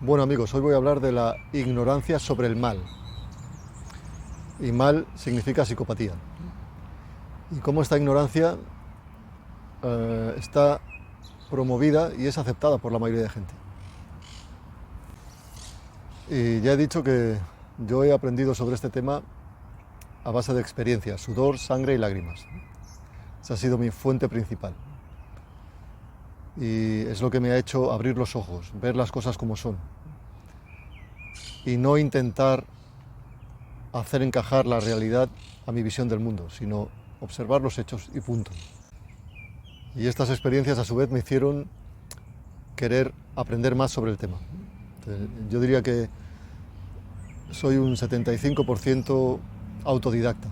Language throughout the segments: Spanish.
Bueno amigos, hoy voy a hablar de la ignorancia sobre el mal. Y mal significa psicopatía. Y cómo esta ignorancia está promovida y es aceptada por la mayoría de gente. Y ya he dicho que yo he aprendido sobre este tema a base de experiencias, sudor, sangre y lágrimas. Esa ha sido mi fuente principal. Y es lo que me ha hecho abrir los ojos, ver las cosas como son. Y no intentar hacer encajar la realidad a mi visión del mundo, sino observar los hechos y punto. Y estas experiencias a su vez me hicieron querer aprender más sobre el tema. Yo diría que soy un 75% autodidacta,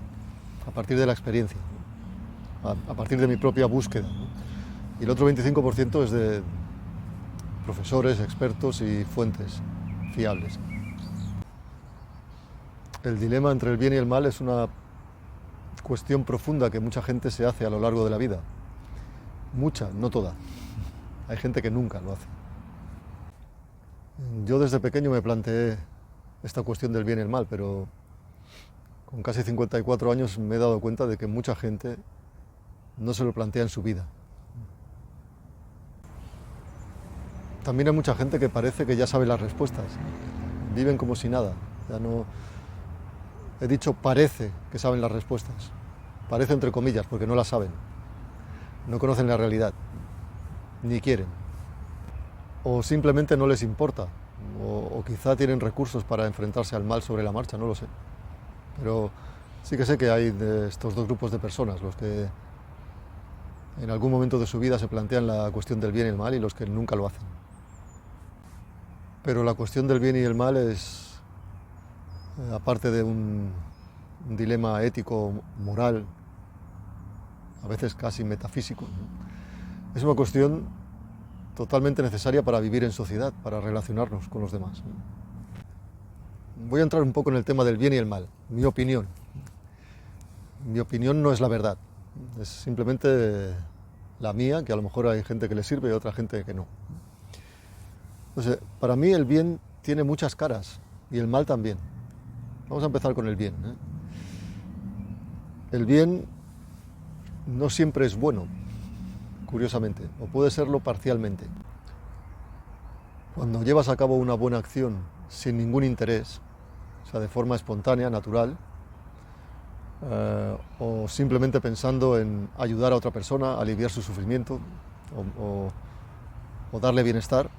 a partir de la experiencia, a partir de mi propia búsqueda, ¿no? Y el otro 25% es de profesores, expertos y fuentes fiables. El dilema entre el bien y el mal es una cuestión profunda que mucha gente se hace a lo largo de la vida. Mucha, no toda. Hay gente que nunca lo hace. Yo desde pequeño me planteé esta cuestión del bien y el mal, pero con casi 54 años me he dado cuenta de que mucha gente no se lo plantea en su vida. También hay mucha gente que parece que ya sabe las respuestas. Viven como si nada. Ya no... He dicho parece que saben las respuestas. Parece entre comillas, porque no las saben. No conocen la realidad. Ni quieren. O simplemente no les importa. O quizá tienen recursos para enfrentarse al mal sobre la marcha, no lo sé. Pero sí que sé que hay de estos dos grupos de personas, los que en algún momento de su vida se plantean la cuestión del bien y el mal y los que nunca lo hacen. Pero la cuestión del bien y el mal es, aparte de un dilema ético, moral, a veces casi metafísico, ¿no? Es una cuestión totalmente necesaria para vivir en sociedad, para relacionarnos con los demás. Voy a entrar un poco en el tema del bien y el mal, mi opinión. Mi opinión no es la verdad, es simplemente la mía, que a lo mejor hay gente que le sirve y otra gente que no. Entonces, para mí el bien tiene muchas caras y el mal también. Vamos a empezar con el bien, ¿eh? El bien no siempre es bueno, curiosamente, o puede serlo parcialmente. Cuando llevas a cabo una buena acción sin ningún interés, o sea, de forma espontánea, natural, o simplemente pensando en ayudar a otra persona, aliviar su sufrimiento o darle bienestar,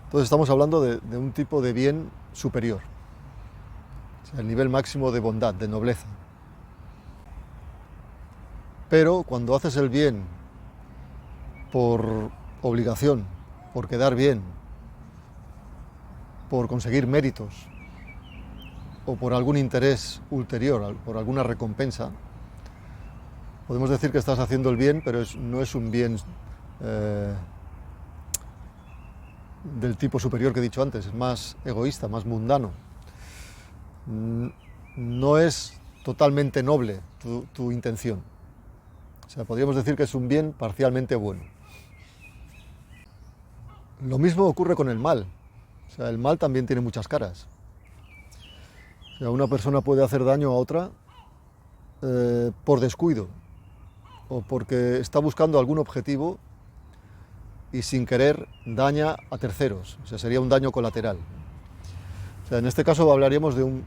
entonces estamos hablando de un tipo de bien superior, o sea, el nivel máximo de bondad, de nobleza. Pero cuando haces el bien por obligación, por quedar bien, por conseguir méritos o por algún interés ulterior, por alguna recompensa, podemos decir que estás haciendo el bien, pero no es un bien del tipo superior que he dicho antes, es más egoísta, más mundano. No es totalmente noble tu intención. O sea, podríamos decir que es un bien parcialmente bueno. Lo mismo ocurre con el mal. O sea, el mal también tiene muchas caras. O sea, una persona puede hacer daño a otra por descuido o porque está buscando algún objetivo y sin querer daña a terceros. O sea, sería un daño colateral. O sea, en este caso hablaríamos de un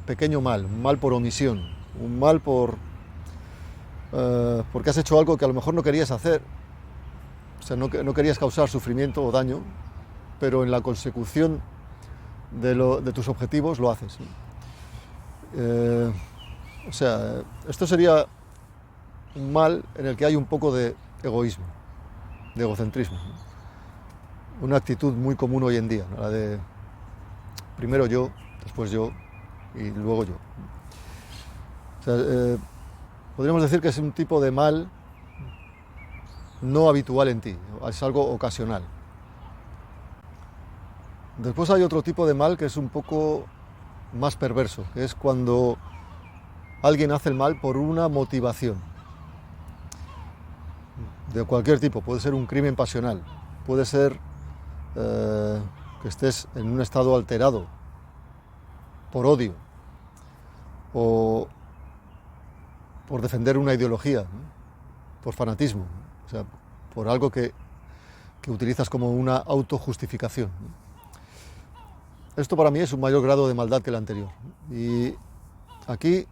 pequeño mal, un mal por omisión, un mal porque has hecho algo que a lo mejor no querías hacer. O sea, no querías causar sufrimiento o daño, pero en la consecución de tus objetivos lo haces. O sea, esto sería un mal en el que hay un poco de egoísmo, de egocentrismo. Una actitud muy común hoy en día, ¿no? La de primero yo, después yo y luego yo. O sea, podríamos decir que es un tipo de mal no habitual en ti, es algo ocasional. Después hay otro tipo de mal que es un poco más perverso, que es cuando alguien hace el mal por una motivación de cualquier tipo. Puede ser un crimen pasional, puede ser que estés en un estado alterado por odio o por defender una ideología, ¿no? Por fanatismo, ¿no? O sea, por algo que utilizas como una autojustificación, ¿no? Esto para mí es un mayor grado de maldad que el anterior. Y aquí,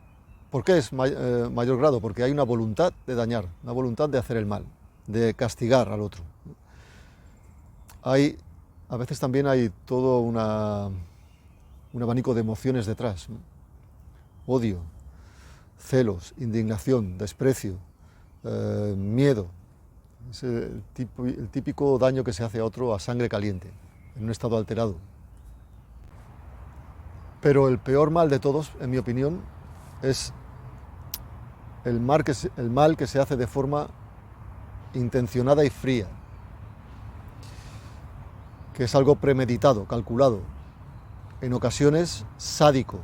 ¿por qué es mayor grado? Porque hay una voluntad de dañar, una voluntad de hacer el mal, de castigar al otro. A veces también hay todo un abanico de emociones detrás, ¿no? Odio, celos, indignación, desprecio, miedo. Es el típico daño que se hace a otro a sangre caliente, en un estado alterado. Pero el peor mal de todos, en mi opinión, es el mal que se hace de forma intencionada y fría, que es algo premeditado, calculado, en ocasiones sádico,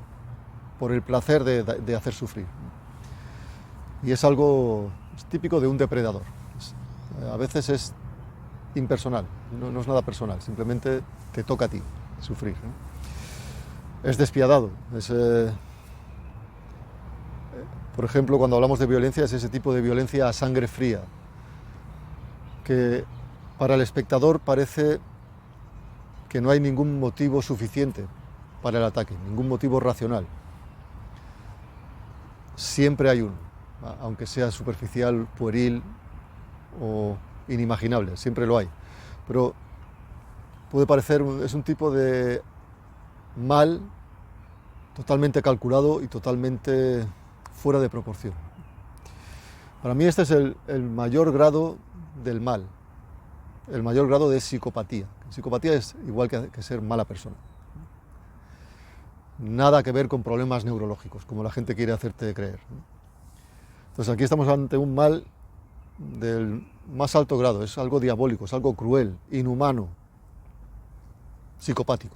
por el placer de hacer sufrir. Y es algo típico de un depredador. A veces es impersonal, no es nada personal, simplemente te toca a ti sufrir, ¿no? Es despiadado, por ejemplo, cuando hablamos de violencia, es ese tipo de violencia a sangre fría, que para el espectador parece que no hay ningún motivo suficiente para el ataque, ningún motivo racional. Siempre hay uno, aunque sea superficial, pueril o inimaginable, siempre lo hay. Pero puede parecer, es un tipo de mal totalmente calculado y totalmente fuera de proporción. Para mí este es el mayor grado del mal, el mayor grado de psicopatía. Psicopatía es igual que ser mala persona. Nada que ver con problemas neurológicos, como la gente quiere hacerte creer, ¿no? Entonces aquí estamos ante un mal del más alto grado, es algo diabólico, es algo cruel, inhumano, psicopático.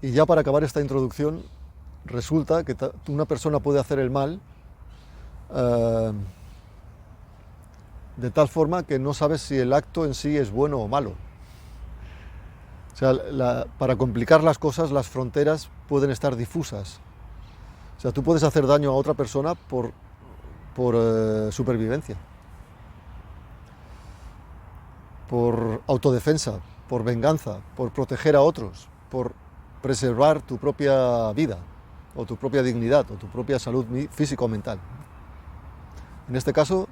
Y ya para acabar esta introducción, resulta que una persona puede hacer el mal de tal forma que no sabes si el acto en sí es bueno o malo. O sea, para complicar las cosas, las fronteras pueden estar difusas. O sea, tú puedes hacer daño a otra persona por supervivencia, por autodefensa, por venganza, por proteger a otros, por preservar tu propia vida, o tu propia dignidad, o tu propia salud física o mental. En este caso,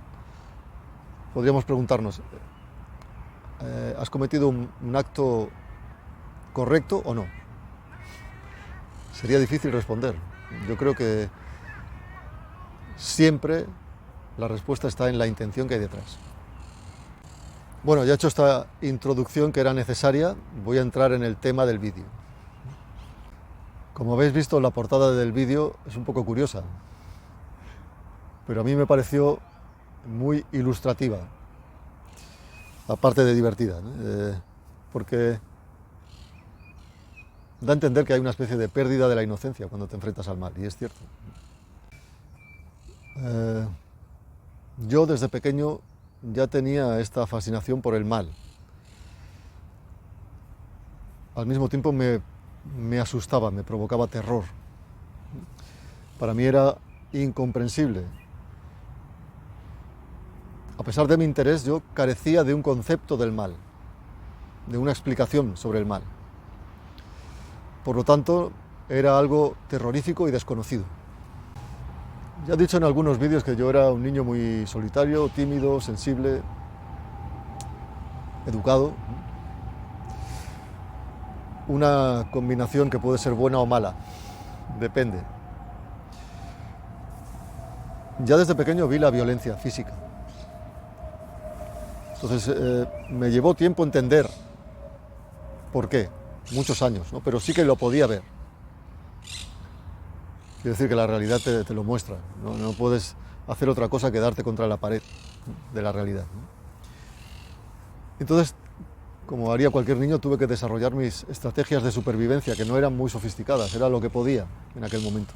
podríamos preguntarnos, ¿has cometido un acto correcto o no? Sería difícil responder. Yo creo que siempre la respuesta está en la intención que hay detrás. Bueno, ya he hecho esta introducción que era necesaria, voy a entrar en el tema del vídeo. Como habéis visto, la portada del vídeo es un poco curiosa, pero a mí me pareció muy ilustrativa, aparte de divertida, ¿no? Porque da a entender que hay una especie de pérdida de la inocencia cuando te enfrentas al mal, y es cierto. Yo desde pequeño ya tenía esta fascinación por el mal. Al mismo tiempo me asustaba, me provocaba terror. Para mí era incomprensible. A pesar de mi interés, yo carecía de un concepto del mal, de una explicación sobre el mal. Por lo tanto, era algo terrorífico y desconocido. Ya he dicho en algunos vídeos que yo era un niño muy solitario, tímido, sensible, educado. Una combinación que puede ser buena o mala, depende. Ya desde pequeño vi la violencia física. Entonces me llevó tiempo entender por qué, muchos años, ¿no? Pero sí que lo podía ver. Quiero decir que la realidad te lo muestra, no puedes hacer otra cosa que darte contra la pared de la realidad, ¿no? Entonces, como haría cualquier niño, tuve que desarrollar mis estrategias de supervivencia, que no eran muy sofisticadas, era lo que podía en aquel momento.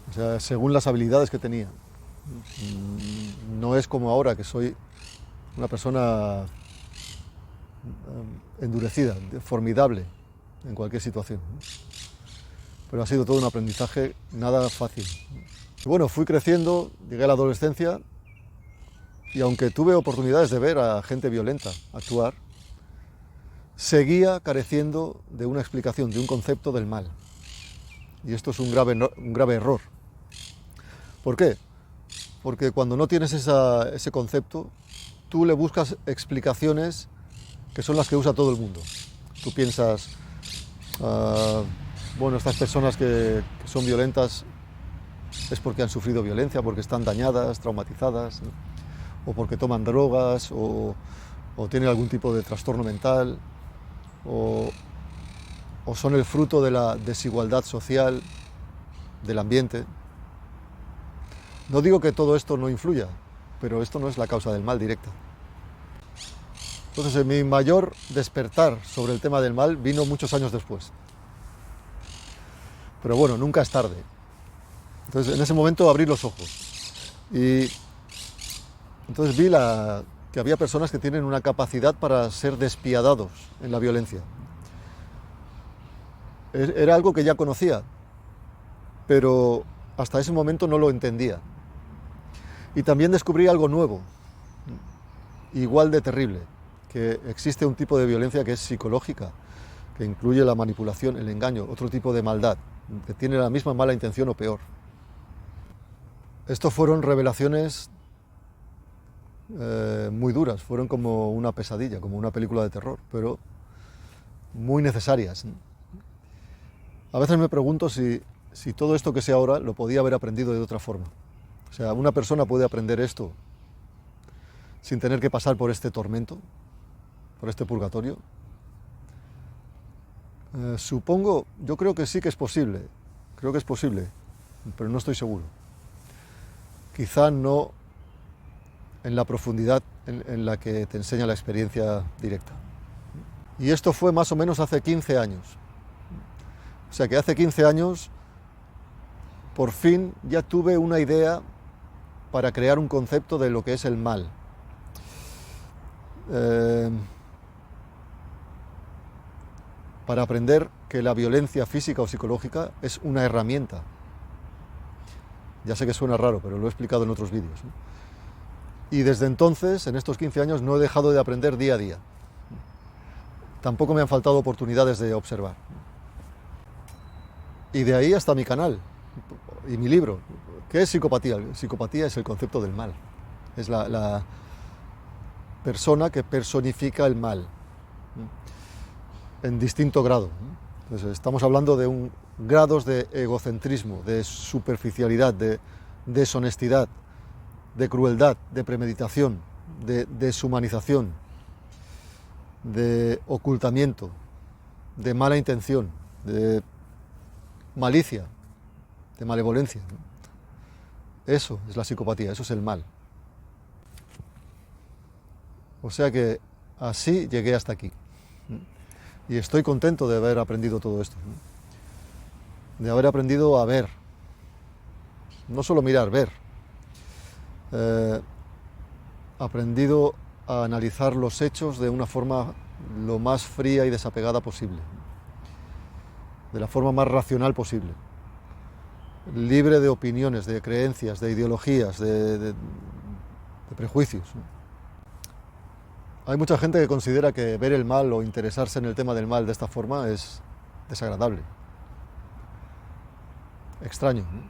O sea, según las habilidades que tenía. No es como ahora, que soy una persona endurecida, formidable en cualquier situación. Pero ha sido todo un aprendizaje nada fácil. Y bueno, fui creciendo, llegué a la adolescencia y aunque tuve oportunidades de ver a gente violenta actuar, seguía careciendo de una explicación, de un concepto del mal. Y esto es un grave error. ¿Por qué? Porque cuando no tienes ese concepto, tú le buscas explicaciones que son las que usa todo el mundo. Tú piensas, bueno, estas personas que son violentas es porque han sufrido violencia, porque están dañadas, traumatizadas, ¿no? O porque toman drogas, o tienen algún tipo de trastorno mental, o son el fruto de la desigualdad social, del ambiente. No digo que todo esto no influya, pero esto no es la causa del mal directa. Entonces, mi mayor despertar sobre el tema del mal vino muchos años después. Pero bueno, nunca es tarde. Entonces, en ese momento abrí los ojos y entonces vi que había personas que tienen una capacidad para ser despiadados en la violencia. Era algo que ya conocía, pero hasta ese momento no lo entendía. Y también descubrí algo nuevo, igual de terrible, que existe un tipo de violencia que es psicológica, que incluye la manipulación, el engaño, otro tipo de maldad, que tiene la misma mala intención o peor. Estos fueron revelaciones muy duras, fueron como una pesadilla, como una película de terror, pero muy necesarias. A veces me pregunto si todo esto que sé ahora lo podía haber aprendido de otra forma. O sea, una persona puede aprender esto sin tener que pasar por este tormento, por este purgatorio. Supongo, yo creo que sí que es posible, pero no estoy seguro. Quizá no en la profundidad en la que te enseña la experiencia directa. Y esto fue más o menos hace 15 años. O sea que hace 15 años, por fin ya tuve una idea para crear un concepto de lo que es el mal. Para aprender que la violencia física o psicológica es una herramienta. Ya sé que suena raro, pero lo he explicado en otros vídeos, ¿no? Y desde entonces, en estos 15 años, no he dejado de aprender día a día. Tampoco me han faltado oportunidades de observar. Y de ahí hasta mi canal y mi libro. ¿Qué es psicopatía? Psicopatía es el concepto del mal. Es la persona que personifica el mal en distinto grado. Entonces, estamos hablando de grados de egocentrismo, de superficialidad, de deshonestidad, de crueldad, de premeditación, de deshumanización, de ocultamiento, de mala intención, de malicia, de malevolencia. Eso es la psicopatía, eso es el mal. O sea que así llegué hasta aquí. Y estoy contento de haber aprendido todo esto, ¿no? De haber aprendido a ver, no solo mirar, ver. Aprendido a analizar los hechos de una forma lo más fría y desapegada posible, de la forma más racional posible, libre de opiniones, de creencias, de ideologías, de prejuicios, ¿no? Hay mucha gente que considera que ver el mal o interesarse en el tema del mal de esta forma es desagradable, extraño, ¿no?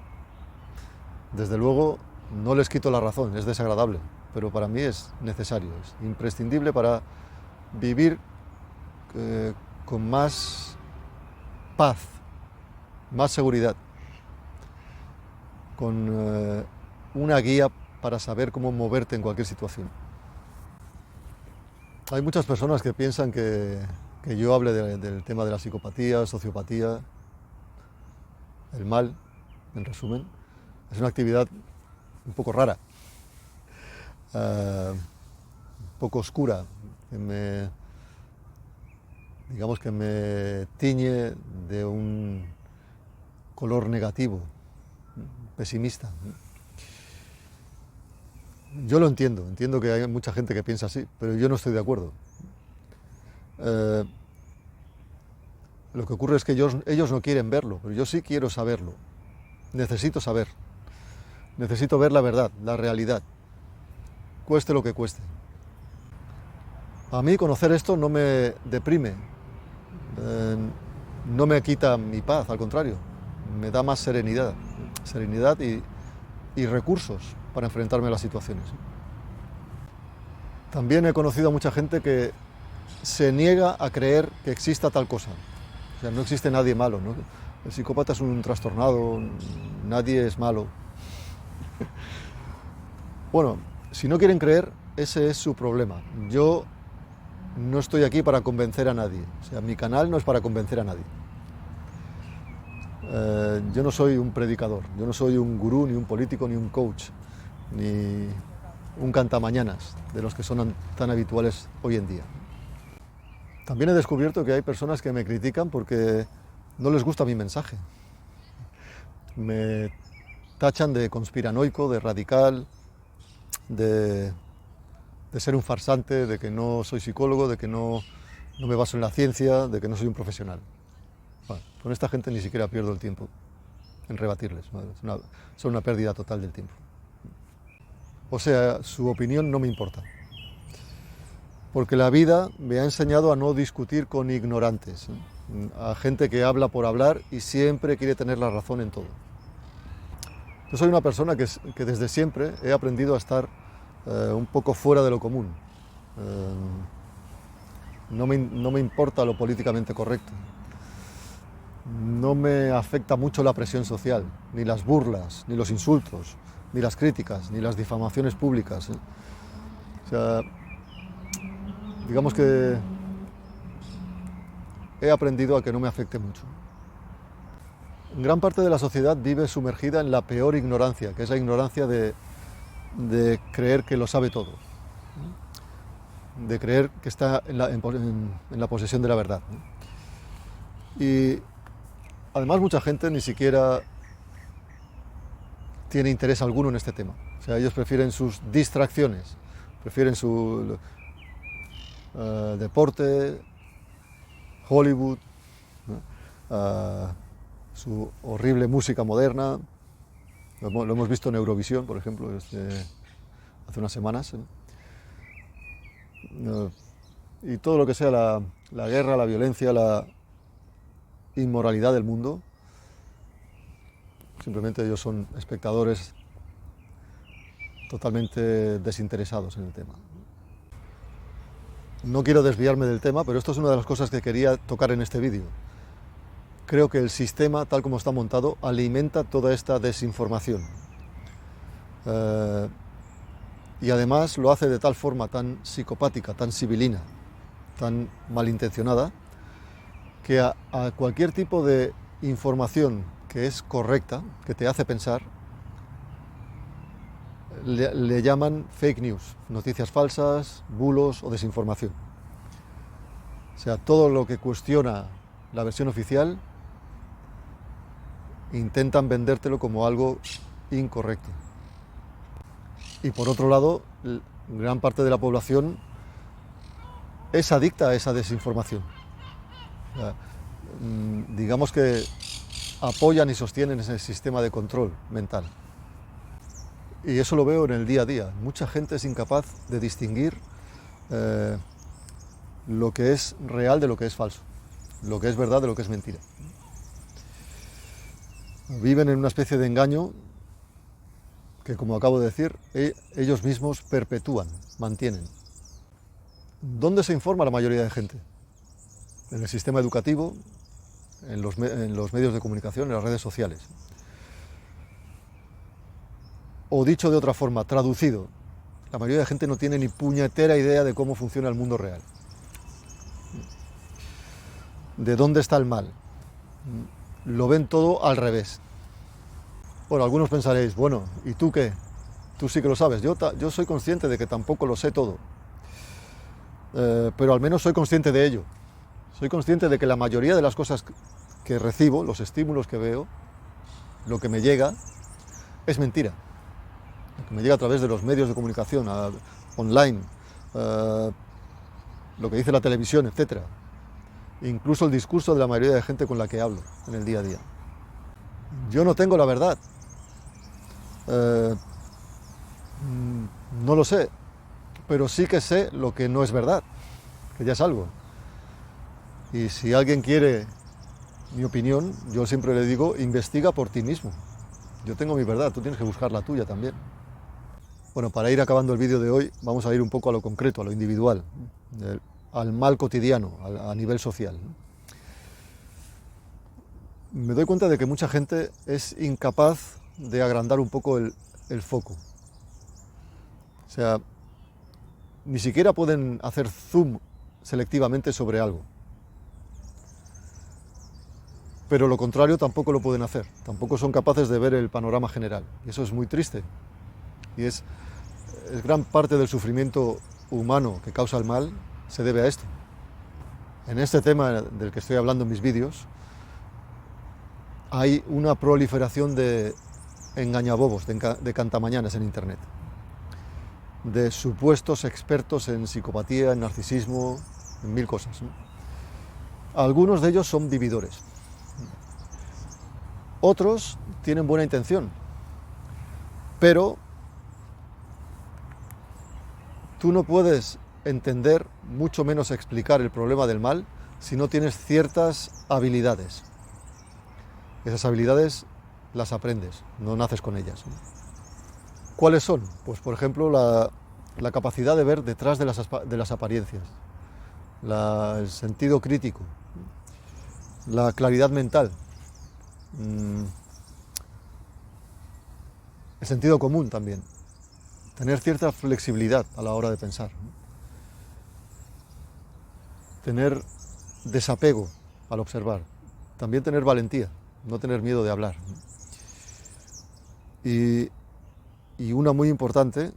Desde luego no les quito la razón, es desagradable, pero para mí es necesario, es imprescindible para vivir con más paz, más seguridad, con una guía para saber cómo moverte en cualquier situación. Hay muchas personas que piensan que yo hable del tema de la psicopatía, sociopatía, el mal, en resumen. Es una actividad un poco rara, un poco oscura, digamos que me tiñe de un color negativo, pesimista. Yo lo entiendo que hay mucha gente que piensa así, pero yo no estoy de acuerdo. Eh, lo que ocurre es que ellos no quieren verlo, pero yo sí quiero saberlo. Necesito saber. Necesito ver la verdad, la realidad, cueste lo que cueste. A mí conocer esto no me deprime, no me quita mi paz, al contrario, me da más serenidad, y recursos para enfrentarme a las situaciones. También he conocido a mucha gente que se niega a creer que exista tal cosa. O sea, no existe nadie malo, ¿no? El psicópata es un trastornado, nadie es malo. Bueno, si no quieren creer, ese es su problema. Yo no estoy aquí para convencer a nadie. O sea, mi canal no es para convencer a nadie. Yo no soy un predicador, yo no soy un gurú, ni un político, ni un coach, ni un cantamañanas de los que son tan habituales hoy en día. También he descubierto que hay personas que me critican porque no les gusta mi mensaje. Me tachan de conspiranoico, de radical, de ser un farsante, de que no soy psicólogo, de que no me baso en la ciencia, de que no soy un profesional. Bueno, con esta gente ni siquiera pierdo el tiempo en rebatirles, son una pérdida total del tiempo. O sea, su opinión no me importa, porque la vida me ha enseñado a no discutir con ignorantes, a gente que habla por hablar y siempre quiere tener la razón en todo. Yo soy una persona que desde siempre he aprendido a estar un poco fuera de lo común. No me importa lo políticamente correcto. No me afecta mucho la presión social, ni las burlas, ni los insultos, ni las críticas, ni las difamaciones públicas. O sea, digamos que he aprendido a que no me afecte mucho. Gran parte de la sociedad vive sumergida en la peor ignorancia, que es la ignorancia de creer que lo sabe todo, de creer que está en la posesión de la verdad. Y además mucha gente ni siquiera tiene interés alguno en este tema. O sea, ellos prefieren sus distracciones, prefieren su deporte, Hollywood, ¿no? Su horrible música moderna. Lo hemos visto en Eurovisión, por ejemplo, hace unas semanas. Y todo lo que sea la guerra, la violencia, la inmoralidad del mundo, simplemente ellos son espectadores totalmente desinteresados en el tema. No quiero desviarme del tema, pero esto es una de las cosas que quería tocar en este vídeo. Creo que el sistema, tal como está montado, alimenta toda esta desinformación. Y además lo hace de tal forma tan psicopática, tan sibilina, tan malintencionada, que a cualquier tipo de información que es correcta, que te hace pensar, le llaman fake news, noticias falsas, bulos o desinformación. O sea, todo lo que cuestiona la versión oficial intentan vendértelo como algo incorrecto. Y por otro lado, gran parte de la población es adicta a esa desinformación. O sea, digamos que apoyan y sostienen ese sistema de control mental. Y eso lo veo en el día a día. Mucha gente es incapaz de distinguir lo que es real de lo que es falso, lo que es verdad de lo que es mentira. Viven en una especie de engaño que, como acabo de decir, ellos mismos perpetúan, mantienen. ¿Dónde se informa la mayoría de gente? En el sistema educativo, en los medios de comunicación, en las redes sociales. O dicho de otra forma, traducido, la mayoría de gente no tiene ni puñetera idea de cómo funciona el mundo real. ¿De dónde está el mal? Lo ven todo al revés. Bueno, algunos pensaréis, bueno, ¿y tú qué? Tú sí que lo sabes. Yo soy consciente de que tampoco lo sé todo. Pero al menos soy consciente de ello. Soy consciente de que la mayoría de las cosas que recibo, los estímulos que veo, lo que me llega, es mentira. Lo que me llega a través de los medios de comunicación, online, lo que dice la televisión, etc. Incluso el discurso de la mayoría de gente con la que hablo en el día a día. Yo no tengo la verdad. No lo sé, pero sí que sé lo que no es verdad, que ya es algo. Y si alguien quiere mi opinión, yo siempre le digo, investiga por ti mismo. Yo tengo mi verdad, tú tienes que buscar la tuya también. Bueno, para ir acabando el vídeo de hoy, vamos a ir un poco a lo concreto, a lo individual, al mal cotidiano, a nivel social. Me doy cuenta de que mucha gente es incapaz de agrandar un poco el foco. O sea, ni siquiera pueden hacer zoom selectivamente sobre algo. Pero lo contrario tampoco lo pueden hacer. Tampoco son capaces de ver el panorama general. Y eso es muy triste. Y es gran parte del sufrimiento humano que causa el mal se debe a esto. En este tema del que estoy hablando en mis vídeos, hay una proliferación de engañabobos, de cantamañanas en Internet. De supuestos expertos en psicopatía, en narcisismo, en mil cosas, ¿no? Algunos de ellos son vividores. Otros tienen buena intención, pero tú no puedes entender, mucho menos explicar el problema del mal, si no tienes ciertas habilidades. Esas habilidades las aprendes, no naces con ellas, ¿no? ¿Cuáles son? Pues, por ejemplo, la capacidad de ver detrás de las apariencias, el sentido crítico, la claridad mental, el sentido común también, tener cierta flexibilidad a la hora de pensar, ¿no? Tener desapego al observar, también tener valentía, no tener miedo de hablar, ¿no? Y una muy importante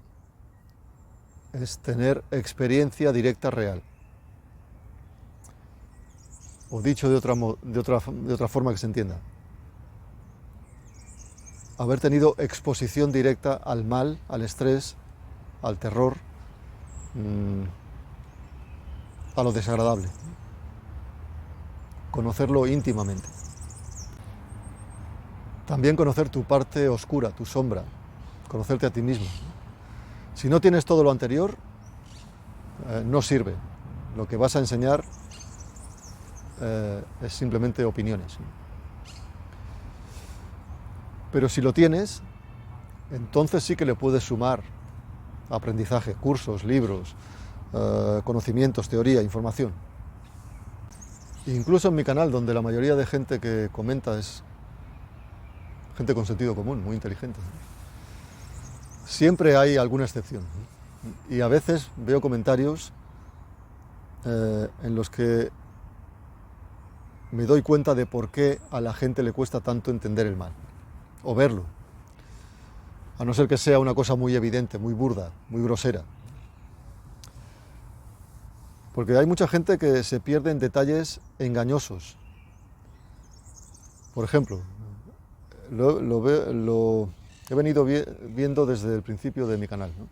es tener experiencia directa real. O dicho de otra forma que se entienda, haber tenido exposición directa al mal, al estrés, al terror, a lo desagradable. Conocerlo íntimamente. También conocer tu parte oscura, tu sombra, conocerte a ti mismo. Si no tienes todo lo anterior, no sirve. Lo que vas a enseñar es simplemente opiniones. Pero si lo tienes, entonces sí que le puedes sumar aprendizaje, cursos, libros, conocimientos, teoría, información. Incluso en mi canal, donde la mayoría de gente que comenta es gente con sentido común, muy inteligente, siempre hay alguna excepción. Y a veces veo comentarios en los que me doy cuenta de por qué a la gente le cuesta tanto entender el mal, o verlo, a no ser que sea una cosa muy evidente, muy burda, muy grosera. Porque hay mucha gente que se pierde en detalles engañosos. Por ejemplo, lo he venido viendo desde el principio de mi canal, ¿no?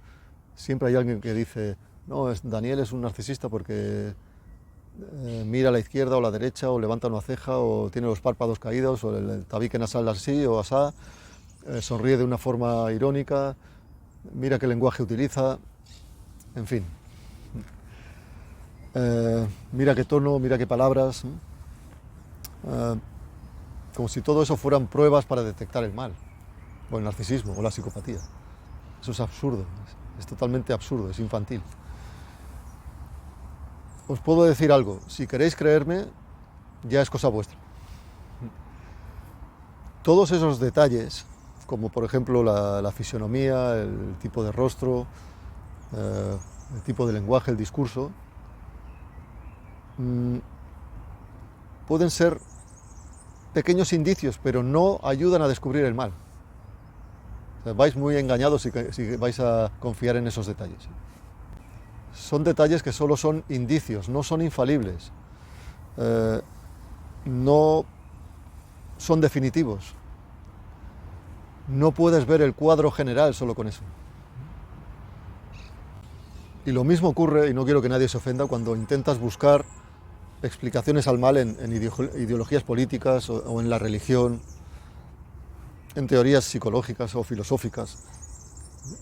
Siempre hay alguien que dice, no, Daniel es un narcisista porque mira a la izquierda o a la derecha, o levanta una ceja, o tiene los párpados caídos, o el tabique nasal así o asá, sonríe de una forma irónica, mira qué lenguaje utiliza, en fin. Mira qué tono, mira qué palabras, como si todo eso fueran pruebas para detectar el mal, o el narcisismo, o la psicopatía. Eso es absurdo, es totalmente absurdo, es infantil. Os puedo decir algo, si queréis creerme, ya es cosa vuestra. Todos esos detalles, como por ejemplo la fisionomía, el tipo de rostro, el tipo de lenguaje, el discurso, pueden ser pequeños indicios, pero no ayudan a descubrir el mal. O sea, vais muy engañados si vais a confiar en esos detalles. Son detalles que solo son indicios, no son infalibles, no son definitivos. No puedes ver el cuadro general solo con eso. Y lo mismo ocurre, y no quiero que nadie se ofenda, cuando intentas buscar explicaciones al mal en ideologías políticas o en la religión, en teorías psicológicas o filosóficas.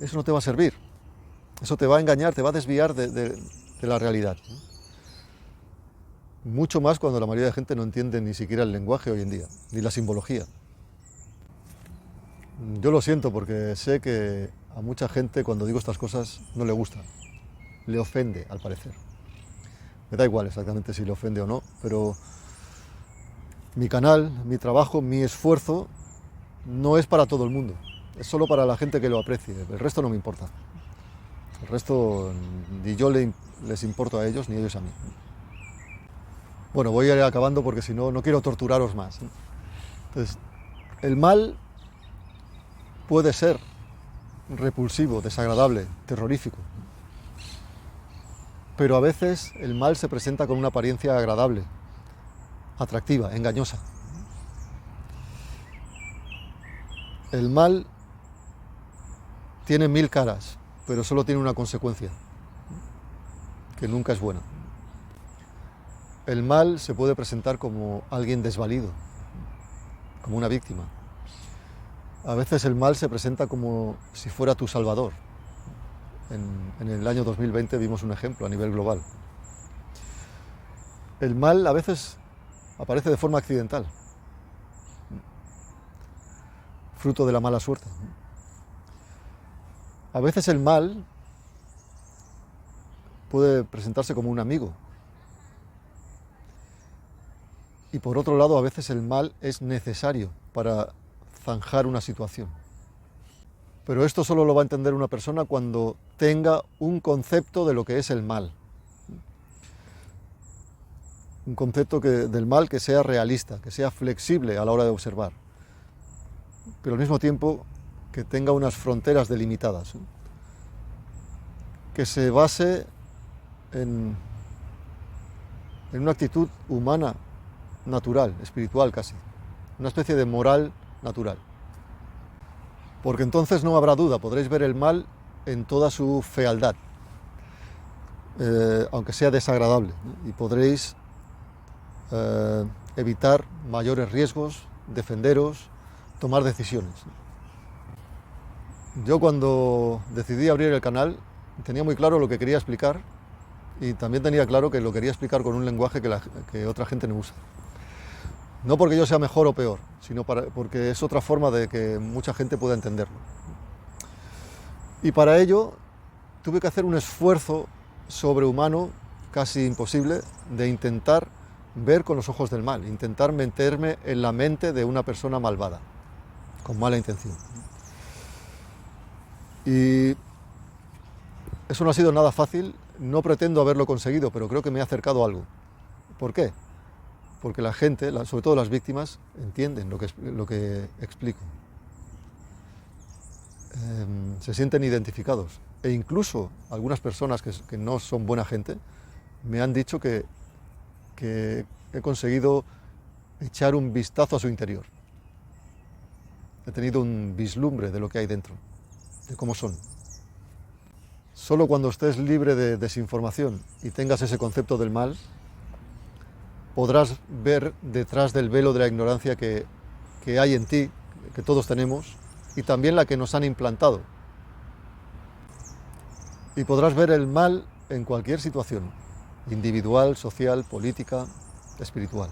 Eso no te va a servir. Eso te va a engañar, te va a desviar de la realidad. Mucho más cuando la mayoría de gente no entiende ni siquiera el lenguaje hoy en día, ni la simbología. Yo lo siento porque sé que a mucha gente cuando digo estas cosas no le gusta, le ofende al parecer. Me da igual exactamente si le ofende o no, pero mi canal, mi trabajo, mi esfuerzo no es para todo el mundo, es solo para la gente que lo aprecie, el resto no me importa. El resto ni yo les importo a ellos ni ellos a mí. Bueno, voy a ir acabando porque si no, no quiero torturaros más. Entonces, el mal puede ser repulsivo, desagradable, terrorífico. Pero a veces el mal se presenta con una apariencia agradable, atractiva, engañosa. El mal tiene 1000 caras, pero solo tiene una consecuencia, que nunca es buena. El mal se puede presentar como alguien desvalido, como una víctima. A veces el mal se presenta como si fuera tu salvador. En el año 2020 vimos un ejemplo a nivel global. El mal a veces aparece de forma accidental, fruto de la mala suerte. A veces el mal puede presentarse como un amigo. Y por otro lado, a veces el mal es necesario para zanjar una situación. Pero esto solo lo va a entender una persona cuando tenga un concepto de lo que es el mal. Un concepto del mal que sea realista, que sea flexible a la hora de observar. Pero al mismo tiempo que tenga unas fronteras delimitadas. Que se base en una actitud humana, natural, espiritual casi. Una especie de moral natural. Porque entonces no habrá duda, podréis ver el mal en toda su fealdad, aunque sea desagradable, y podréis evitar mayores riesgos, defenderos, tomar decisiones. Yo cuando decidí abrir el canal tenía muy claro lo que quería explicar y también tenía claro que lo quería explicar con un lenguaje que otra gente no usa. No porque yo sea mejor o peor, sino porque es otra forma de que mucha gente pueda entenderlo. Y para ello tuve que hacer un esfuerzo sobrehumano, casi imposible, de intentar ver con los ojos del mal, intentar meterme en la mente de una persona malvada, con mala intención. Y eso no ha sido nada fácil, no pretendo haberlo conseguido, pero creo que me he acercado a algo. ¿Por qué? Porque la gente, sobre todo las víctimas, entienden lo que explico. Se sienten identificados. E incluso algunas personas que no son buena gente me han dicho que he conseguido echar un vistazo a su interior. He tenido un vislumbre de lo que hay dentro, de cómo son. Solo cuando estés libre de desinformación y tengas ese concepto del mal, podrás ver detrás del velo de la ignorancia que hay en ti, que todos tenemos, y también la que nos han implantado. Y podrás ver el mal en cualquier situación, individual, social, política, espiritual.